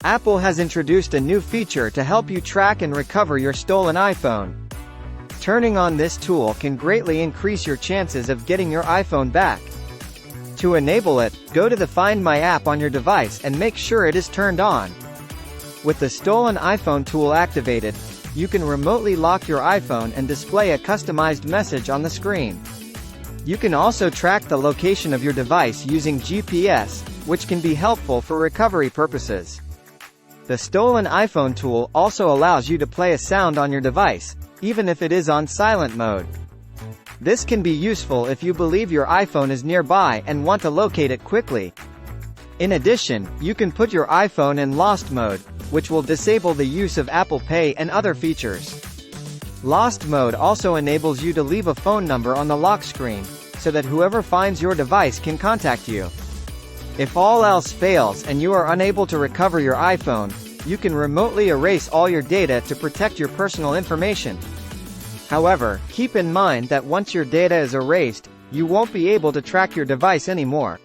Apple has introduced a new feature to help you track and recover your stolen iPhone. Turning on this tool can greatly increase your chances of getting your iPhone back. To enable it, go to the Find My app on your device and make sure it is turned on. With the Stolen iPhone tool activated, you can remotely lock your iPhone and display a customized message on the screen. You can also track the location of your device using GPS, which can be helpful for recovery purposes. The Stolen iPhone tool also allows you to play a sound on your device, even if it is on silent mode. This can be useful if you believe your iPhone is nearby and want to locate it quickly. In addition, you can put your iPhone in lost mode, which will disable the use of Apple Pay and other features. Lost mode also enables you to leave a phone number on the lock screen, so that whoever finds your device can contact you. If all else fails and you are unable to recover your iPhone, you can remotely erase all your data to protect your personal information. However, keep in mind that once your data is erased, you won't be able to track your device anymore.